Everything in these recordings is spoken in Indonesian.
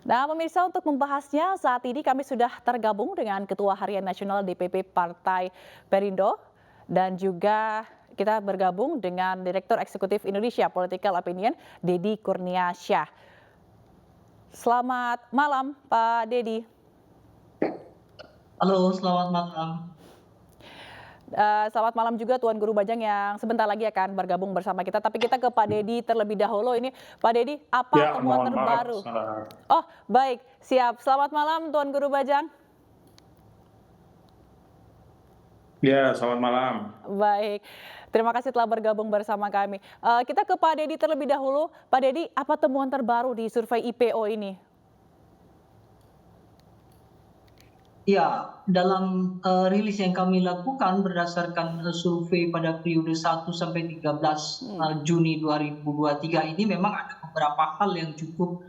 Nah, pemirsa untuk membahasnya saat ini kami sudah tergabung dengan Ketua Harian Nasional DPP Partai Perindo dan juga kita bergabung dengan Direktur Eksekutif Indonesia Political Opinion, Dedi Kurniasyah. Selamat malam, Pak Dedi. Halo, selamat malam. Selamat malam juga Tuan Guru Bajang yang sebentar lagi akan bergabung bersama kita. Tapi kita ke Pak Dedi terlebih dahulu. Ini Pak Dedi, apa Ya, temuan mohon maaf. terbaru? Oh, baik, siap. Selamat malam Tuan Guru Bajang. Ya, selamat malam. Baik, terima kasih telah bergabung bersama kami. Kita ke Pak Dedi terlebih dahulu. Pak Dedi, apa temuan terbaru di survei IPO ini? Ya, dalam rilis yang kami lakukan berdasarkan survei pada periode 1 sampai 13 Juni 2023 ini memang ada beberapa hal yang cukup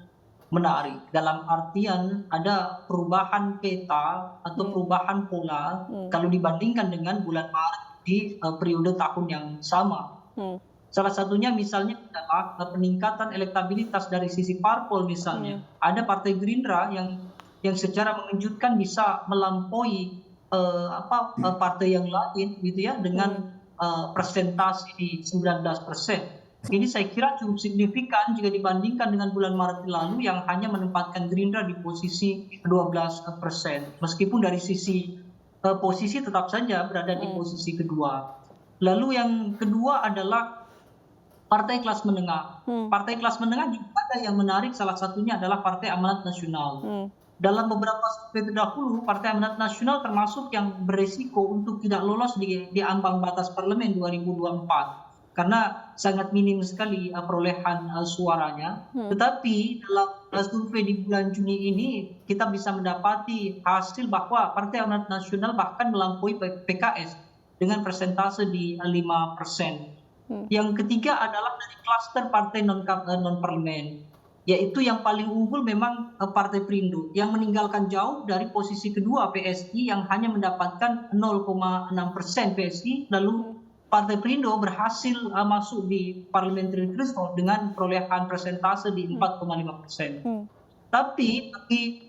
menarik. Dalam artian ada perubahan peta atau perubahan pola kalau dibandingkan dengan bulan Maret di periode tahun yang sama. Salah satunya misalnya adalah peningkatan elektabilitas dari sisi parpol misalnya. Ada Partai Gerindra yang secara mengejutkan bisa melampaui partai yang lain gitu ya dengan persentase di 19%. Ini saya kira cukup signifikan jika dibandingkan dengan bulan Maret lalu yang hanya menempatkan Gerindra di posisi 12%. Meskipun dari sisi posisi tetap saja berada di posisi kedua. Lalu yang kedua adalah partai kelas menengah. Partai kelas menengah juga ada yang menarik, salah satunya adalah Partai Amanat Nasional. Dalam beberapa survei terdahulu, Partai Amanat Nasional termasuk yang beresiko untuk tidak lolos di ambang batas parlemen 2024 karena sangat minim sekali perolehan suaranya. Tetapi dalam survei di bulan Juni ini kita bisa mendapati hasil bahwa Partai Amanat Nasional bahkan melampaui PKS dengan persentase di 5%. Yang ketiga adalah dari klaster partai non-parlemen. Yaitu yang paling unggul memang Partai Perindo yang meninggalkan jauh dari posisi kedua PSI yang hanya mendapatkan 0,6% PSI, lalu Partai Perindo berhasil masuk di parliamentary threshold dengan perolehan persentase di 4,5%. Tapi bagi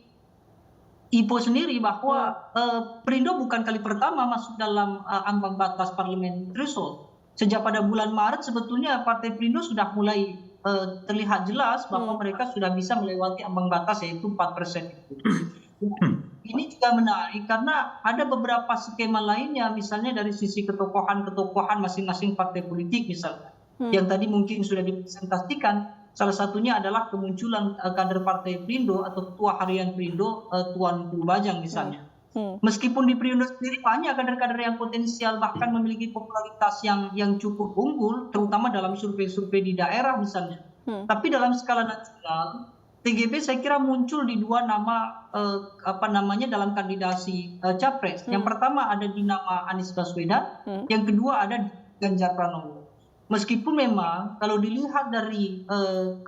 IPO sendiri bahwa Perindo bukan kali pertama masuk dalam ambang batas parliamentary threshold. Sejak pada bulan Maret sebetulnya Partai Perindo sudah mulai terlihat jelas bahwa mereka sudah bisa melewati ambang batas yaitu 4% itu. Ini juga menarik karena ada beberapa skema lainnya misalnya dari sisi ketokohan masing-masing partai politik misalnya. Yang tadi mungkin sudah dipresentasikan, salah satunya adalah kemunculan kader Partai Perindo atau Ketua Harian Perindo Tuan Guru Bajang misalnya. Meskipun di Perindo sendiri banyak kader-kader yang potensial bahkan memiliki popularitas yang cukup unggul, terutama dalam survei-survei di daerah misalnya. Tapi dalam skala nasional, TGB saya kira muncul di dua nama dalam kandidasi capres. Yang pertama ada di nama Anies Baswedan, yang kedua ada di Ganjar Pranowo. Meskipun memang kalau dilihat dari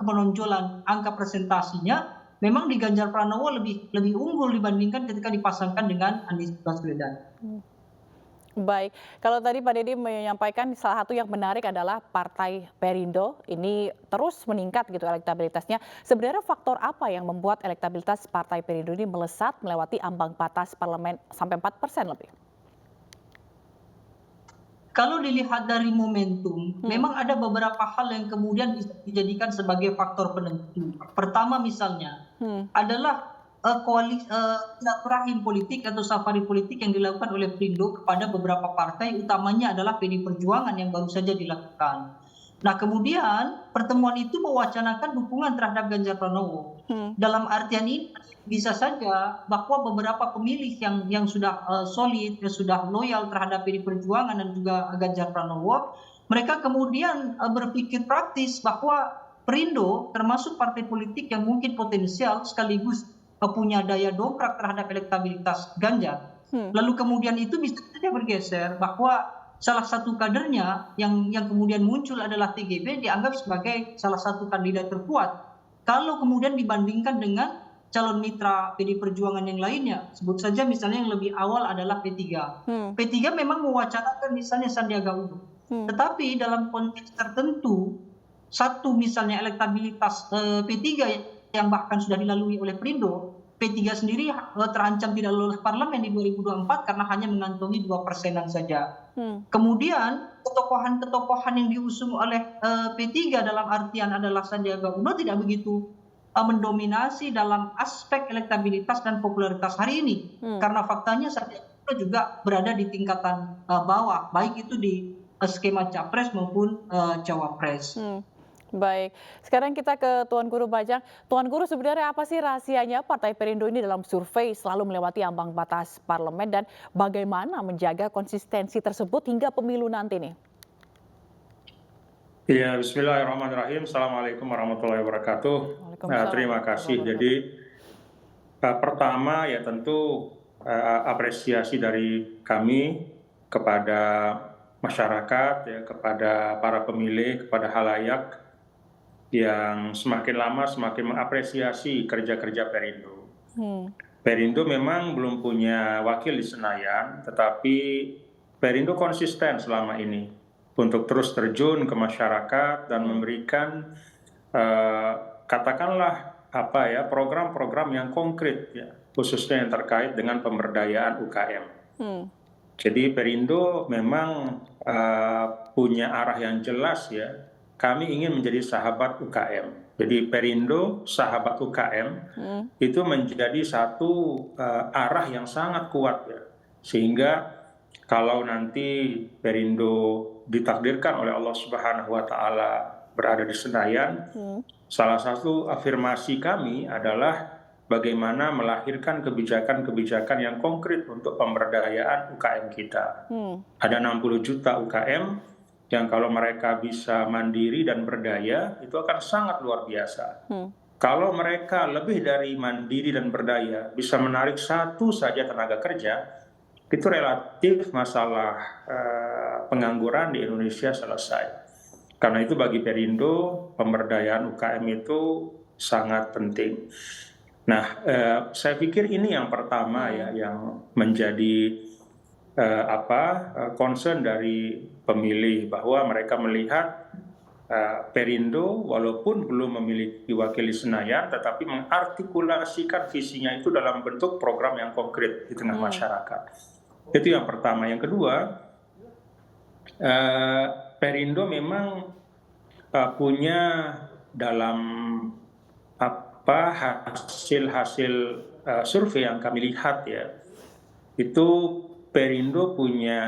kemenonjolan angka presentasinya, memang di Ganjar Pranowo lebih unggul dibandingkan ketika dipasangkan dengan Anies Baswedan. Baik, kalau tadi Pak Dedi menyampaikan salah satu yang menarik adalah Partai Perindo ini terus meningkat gitu elektabilitasnya. Sebenarnya faktor apa yang membuat elektabilitas Partai Perindo ini melesat melewati ambang batas parlemen sampai 4% lebih? Kalau dilihat dari momentum, memang ada beberapa hal yang kemudian bisa dijadikan sebagai faktor penentu. Pertama misalnya adalah silaturahim politik atau safari politik yang dilakukan oleh Perindo kepada beberapa partai, utamanya adalah PDI Perjuangan yang baru saja dilakukan. Nah kemudian pertemuan itu mewacanakan dukungan terhadap Ganjar Pranowo. Dalam artian ini bisa saja bahwa beberapa pemilih yang sudah solid, yang sudah loyal terhadap PDI Perjuangan dan juga Ganjar Pranowo, mereka kemudian berpikir praktis bahwa Perindo termasuk partai politik yang mungkin potensial sekaligus punya daya dongkrak terhadap elektabilitas Ganjar. Lalu kemudian itu bisa saja bergeser bahwa salah satu kadernya yang kemudian muncul adalah TGB dianggap sebagai salah satu kandidat terkuat. Kalau kemudian dibandingkan dengan calon mitra PDI Perjuangan yang lainnya, sebut saja misalnya yang lebih awal adalah P3. P3 memang mewacanakan misalnya Sandiaga Uno. Tetapi dalam konteks tertentu, satu misalnya elektabilitas P3 yang bahkan sudah dilalui oleh Perindo, P3 sendiri terancam tidak lolos parlemen di 2024 karena hanya mengantongi 2%-an saja. Kemudian ketokohan-ketokohan yang diusung oleh P3 dalam artian adalah Sandiaga Uno tidak begitu mendominasi dalam aspek elektabilitas dan popularitas hari ini. Karena faktanya Sandiaga Uno juga berada di tingkatan bawah, baik itu di skema capres maupun cawapres. Baik, sekarang kita ke Tuan Guru Bajang. Tuan Guru, sebenarnya apa sih rahasianya Partai Perindo ini dalam survei selalu melewati ambang batas parlemen dan bagaimana menjaga konsistensi tersebut hingga pemilu nanti nih? Ya, Bismillahirrahmanirrahim. Assalamualaikum warahmatullahi wabarakatuh. Waalaikumsalam Terima kasih. warahmatullahi Jadi pertama ya tentu apresiasi dari kami kepada masyarakat, ya, kepada para pemilih, kepada halayak yang semakin lama semakin mengapresiasi kerja-kerja Perindo. Perindo memang belum punya wakil di Senayan, tetapi Perindo konsisten selama ini untuk terus terjun ke masyarakat dan memberikan katakanlah program-program yang konkret, ya, khususnya yang terkait dengan pemberdayaan UKM. Jadi Perindo memang punya arah yang jelas, ya. Kami ingin menjadi sahabat UKM. Jadi Perindo sahabat UKM itu menjadi satu arah yang sangat kuat, ya. Sehingga kalau nanti Perindo ditakdirkan oleh Allah Subhanahu wa Ta'ala berada di Senayan, salah satu afirmasi kami adalah bagaimana melahirkan kebijakan-kebijakan yang konkret untuk pemberdayaan UKM kita. Ada 60 juta UKM yang kalau mereka bisa mandiri dan berdaya, itu akan sangat luar biasa. Kalau mereka lebih dari mandiri dan berdaya, bisa menarik satu saja tenaga kerja, itu relatif masalah pengangguran di Indonesia selesai. Karena itu bagi Perindo, pemberdayaan UKM itu sangat penting. Nah, saya pikir ini yang pertama, ya, yang menjadi concern dari pemilih, bahwa mereka melihat Perindo walaupun belum memiliki wakil di Senayan, tetapi mengartikulasikan visinya itu dalam bentuk program yang konkret di tengah masyarakat. Itu yang pertama. Yang kedua, Perindo memang punya dalam hasil-hasil survei yang kami lihat, ya, itu Perindo punya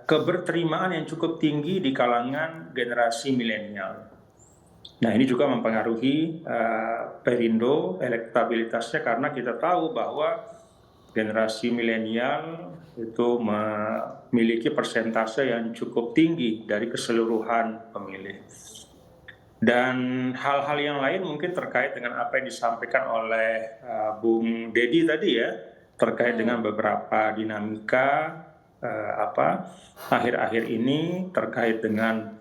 keberterimaan yang cukup tinggi di kalangan generasi milenial. Nah, ini juga mempengaruhi Perindo elektabilitasnya, karena kita tahu bahwa generasi milenial itu memiliki persentase yang cukup tinggi dari keseluruhan pemilih. Dan hal-hal yang lain mungkin terkait dengan apa yang disampaikan oleh Bung Dedi tadi, ya, terkait dengan beberapa dinamika akhir-akhir ini terkait dengan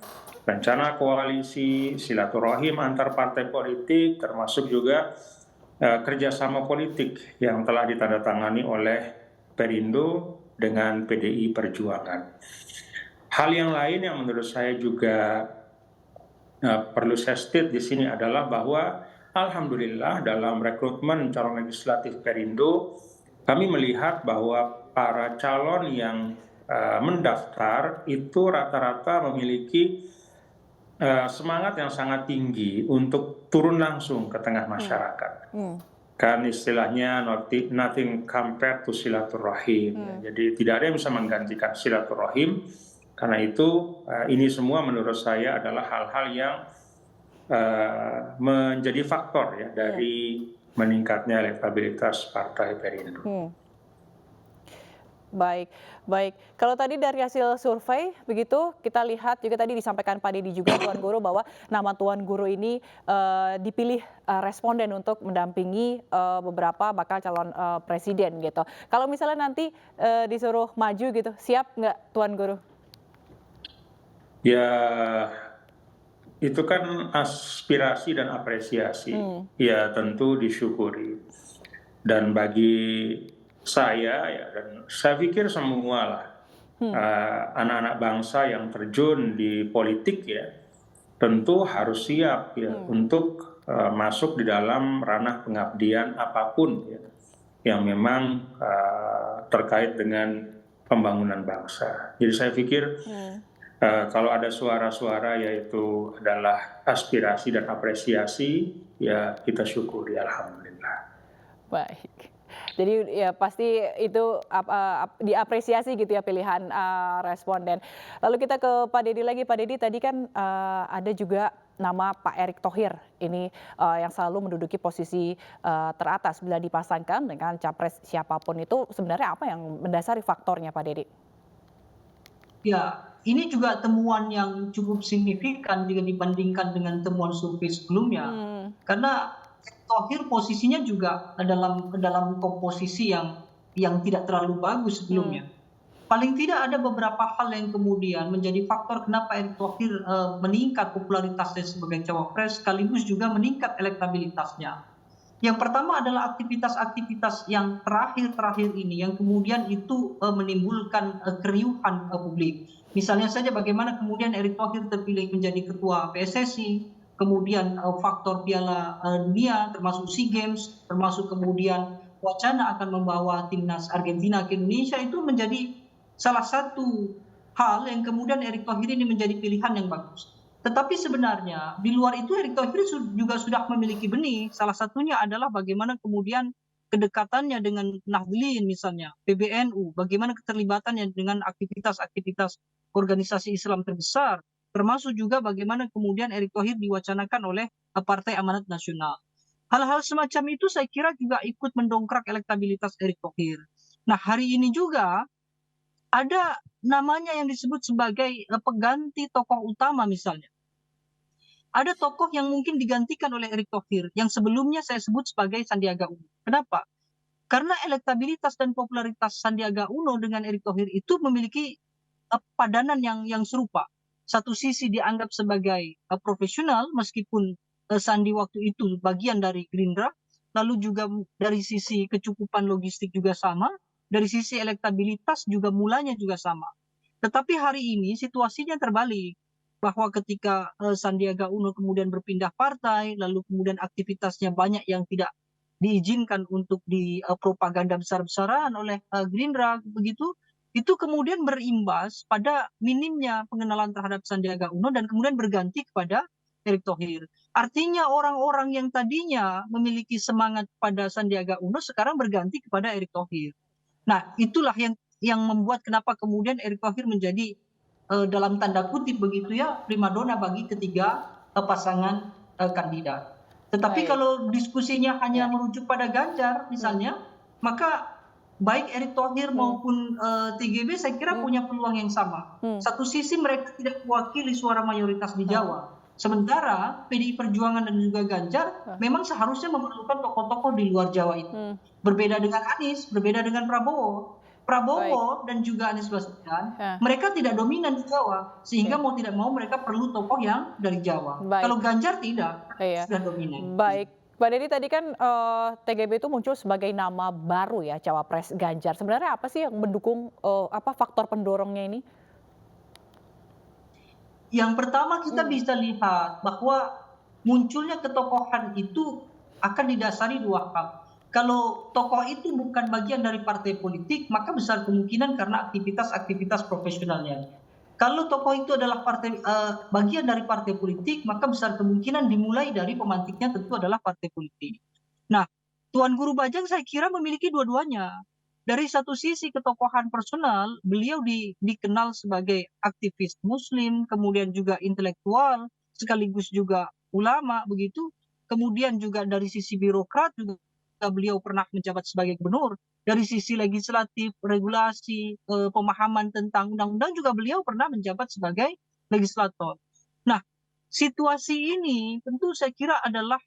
rencana koalisi, silaturahim antar partai politik, termasuk juga kerjasama politik yang telah ditandatangani oleh Perindo dengan PDI Perjuangan. Hal yang lain yang menurut saya juga perlu saya state di sini adalah bahwa alhamdulillah dalam rekrutmen calon legislatif Perindo, kami melihat bahwa para calon yang mendaftar itu rata-rata memiliki semangat yang sangat tinggi untuk turun langsung ke tengah masyarakat. Kan istilahnya nothing compared to silaturahim. Jadi tidak ada yang bisa menggantikan silaturahim. Karena itu ini semua menurut saya adalah hal-hal yang menjadi faktor, ya, dari meningkatnya elektabilitas Partai Perindo. Baik, baik. Kalau tadi dari hasil survei begitu kita lihat juga tadi disampaikan Pak Dedi juga Tuan Guru bahwa nama Tuan Guru ini dipilih responden untuk mendampingi beberapa bakal calon presiden gitu. Kalau misalnya nanti disuruh maju gitu, siap nggak Tuan Guru? Ya, itu kan aspirasi dan apresiasi. Ya, tentu disyukuri. Dan bagi saya, ya, dan saya pikir semua lah anak-anak bangsa yang terjun di politik, ya, tentu harus siap, ya, untuk masuk di dalam ranah pengabdian apapun ya, yang memang terkait dengan pembangunan bangsa. Jadi saya pikir kalau ada suara-suara yaitu adalah aspirasi dan apresiasi, ya kita syukuri, alhamdulillah. Baik. Jadi ya pasti itu diapresiasi gitu ya pilihan responden. Lalu kita ke Pak Deddy lagi. Pak Deddy, tadi kan ada juga nama Pak Erick Thohir ini yang selalu menduduki posisi teratas bila dipasangkan dengan capres siapapun. Itu sebenarnya apa yang mendasari faktornya, Pak Deddy? Ya, ini juga temuan yang cukup signifikan jika dibandingkan dengan temuan survei sebelumnya. Karena Erick Thohir posisinya juga dalam komposisi yang tidak terlalu bagus sebelumnya. Paling tidak ada beberapa hal yang kemudian menjadi faktor kenapa Erick Thohir meningkat popularitasnya sebagai cawapres, sekaligus juga meningkat elektabilitasnya. Yang pertama adalah aktivitas-aktivitas yang terakhir ini yang kemudian itu menimbulkan keriuhan publik. Misalnya saja bagaimana kemudian Erick Thohir terpilih menjadi ketua PSSI, kemudian faktor Piala Dunia termasuk SEA Games, termasuk kemudian wacana akan membawa timnas Argentina ke Indonesia, itu menjadi salah satu hal yang kemudian Erick Thohir ini menjadi pilihan yang bagus. Tetapi sebenarnya di luar itu Erick Thohir juga sudah memiliki benih. Salah satunya adalah bagaimana kemudian kedekatannya dengan Nahdlin misalnya, PBNU, bagaimana keterlibatannya dengan aktivitas-aktivitas organisasi Islam terbesar, termasuk juga bagaimana kemudian Erick Thohir diwacanakan oleh Partai Amanat Nasional. Hal-hal semacam itu saya kira juga ikut mendongkrak elektabilitas Erick Thohir. Nah, hari ini juga ada namanya yang disebut sebagai pengganti tokoh utama misalnya. Ada tokoh yang mungkin digantikan oleh Erick Thohir yang sebelumnya saya sebut sebagai Sandiaga Uno. Kenapa? Karena elektabilitas dan popularitas Sandiaga Uno dengan Erick Thohir itu memiliki padanan yang serupa. Satu sisi dianggap sebagai profesional meskipun Sandi waktu itu bagian dari Gerindra, lalu juga dari sisi kecukupan logistik juga sama, dari sisi elektabilitas juga mulanya juga sama. Tetapi hari ini situasinya terbalik, bahwa ketika Sandiaga Uno kemudian berpindah partai, lalu kemudian aktivitasnya banyak yang tidak diizinkan untuk dipropaganda besar-besaran oleh Gerindra begitu, itu kemudian berimbas pada minimnya pengenalan terhadap Sandiaga Uno dan kemudian berganti kepada Erick Thohir. Artinya orang-orang yang tadinya memiliki semangat pada Sandiaga Uno sekarang berganti kepada Erick Thohir. Nah, itulah yang membuat kenapa kemudian Erick Thohir menjadi dalam tanda kutip begitu ya primadona bagi ketiga pasangan kandidat. Tetapi kalau diskusinya hanya merujuk pada Ganjar misalnya, maka baik Erick Thohir maupun TGB saya kira punya peluang yang sama. Satu sisi mereka tidak mewakili suara mayoritas di Jawa. Sementara PDI Perjuangan dan juga Ganjar memang seharusnya memerlukan tokoh-tokoh di luar Jawa itu. Berbeda dengan Anies, berbeda dengan Prabowo. Prabowo dan juga Anies Baswedan, mereka tidak dominan di Jawa, sehingga mau tidak mau mereka perlu tokoh yang dari Jawa. Kalau Ganjar tidak, sudah dominan. Baik, Pak Deddy, tadi kan TGB itu muncul sebagai nama baru ya, cawapres Ganjar. Sebenarnya apa sih yang mendukung faktor pendorongnya ini? Yang pertama kita bisa lihat bahwa munculnya ketokohan itu akan didasari dua hal. Kalau tokoh itu bukan bagian dari partai politik, maka besar kemungkinan karena aktivitas-aktivitas profesionalnya. Kalau tokoh itu adalah bagian dari partai politik, maka besar kemungkinan dimulai dari pemantiknya tentu adalah partai politik. Nah, Tuan Guru Bajang saya kira memiliki dua-duanya. Dari satu sisi ketokohan personal, beliau dikenal sebagai aktivis Muslim, kemudian juga intelektual, sekaligus juga ulama begitu. Kemudian juga dari sisi birokrat juga beliau pernah menjabat sebagai gubernur. Dari sisi legislatif, regulasi, pemahaman tentang undang-undang juga beliau pernah menjabat sebagai legislator. Nah, situasi ini tentu saya kira adalah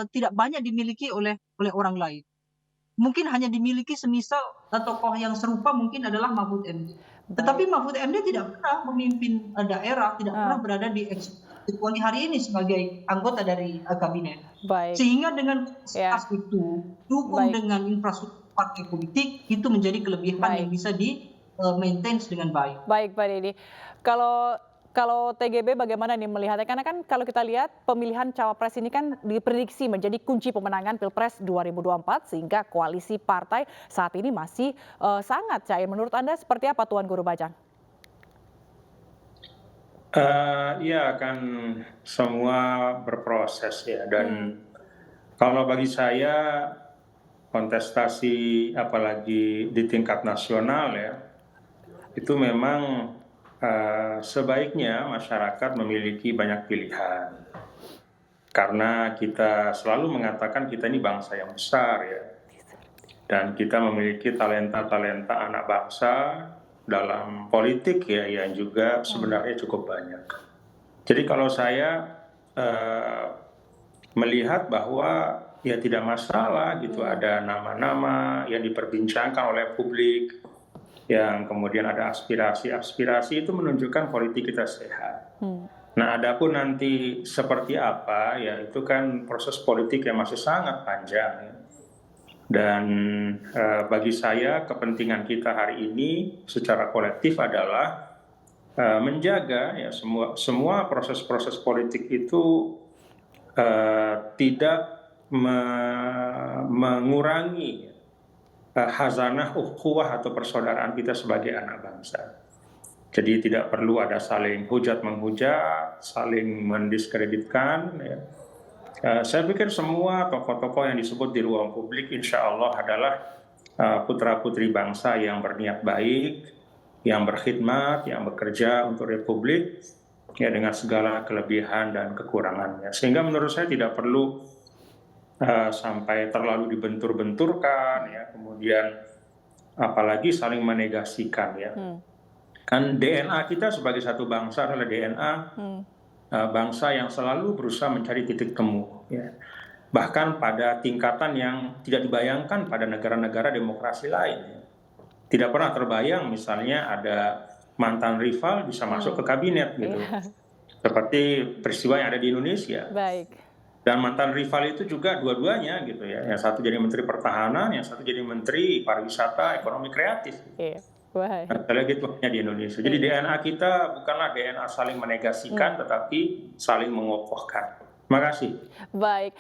tidak banyak dimiliki oleh orang lain. Mungkin hanya dimiliki semisal tokoh yang serupa mungkin adalah Mahfud MD. Tetapi Mahfud MD tidak pernah memimpin daerah, tidak pernah berada di kecuali hari ini sebagai anggota dari kabinet. Sehingga dengan kapasitas itu, dukung dengan infrastruktur partai politik, itu menjadi kelebihan yang bisa di maintain dengan baik. Baik, Pak Deddy. Kalau Kalau TGB bagaimana nih melihatnya? Karena kan kalau kita lihat pemilihan cawapres ini kan diprediksi menjadi kunci pemenangan Pilpres 2024 sehingga koalisi partai saat ini masih sangat cair. Menurut Anda seperti apa Tuan Guru Bajang? Ya kan semua berproses ya, dan kalau bagi saya kontestasi apalagi di tingkat nasional ya, itu memang sebaiknya masyarakat memiliki banyak pilihan. Karena kita selalu mengatakan kita ini bangsa yang besar ya, dan kita memiliki talenta-talenta anak bangsa dalam politik ya yang juga sebenarnya cukup banyak. Jadi kalau saya melihat bahwa ya tidak masalah gitu ada nama-nama yang diperbincangkan oleh publik, yang kemudian ada aspirasi-aspirasi, itu menunjukkan politik kita sehat. Nah, adapun nanti seperti apa ya itu kan proses politik yang masih sangat panjang ya. Dan bagi saya kepentingan kita hari ini secara kolektif adalah menjaga ya semua proses-proses politik itu tidak mengurangi khazanah ukhuwah atau persaudaraan kita sebagai anak bangsa. Jadi tidak perlu ada saling hujat menghujat, saling mendiskreditkan. Ya. Saya pikir semua tokoh-tokoh yang disebut di ruang publik insya Allah adalah putra-putri bangsa yang berniat baik, yang berkhidmat, yang bekerja untuk Republik, ya dengan segala kelebihan dan kekurangannya. Sehingga menurut saya tidak perlu sampai terlalu dibentur-benturkan, ya, kemudian apalagi saling menegasikan, ya. Kan DNA kita sebagai satu bangsa adalah DNA bangsa yang selalu berusaha mencari titik temu, ya. Bahkan pada tingkatan yang tidak dibayangkan pada negara-negara demokrasi lain. Ya. Tidak pernah terbayang misalnya ada mantan rival bisa masuk ke kabinet gitu. Seperti peristiwa yang ada di Indonesia. Baik. Dan mantan rival itu juga dua-duanya gitu ya. Yang satu jadi Menteri Pertahanan, yang satu jadi Menteri Pariwisata, Ekonomi Kreatif. Iya. Wah. Nah, gitu hanya di Indonesia. Jadi DNA kita bukanlah DNA saling menegasikan, tetapi saling mengokohkan. Terima kasih. Baik,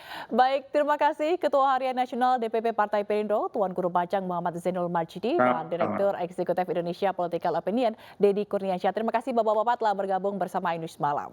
terima kasih Ketua Harian Nasional DPP Partai Perindo, Tuan Guru Bajang Muhammad Zainul Majidi, dan Direktur Eksekutif Indonesia Political Opinion, Deddy Kurniansyah. Terima kasih Bapak-Bapak telah bergabung bersama Inus Malam.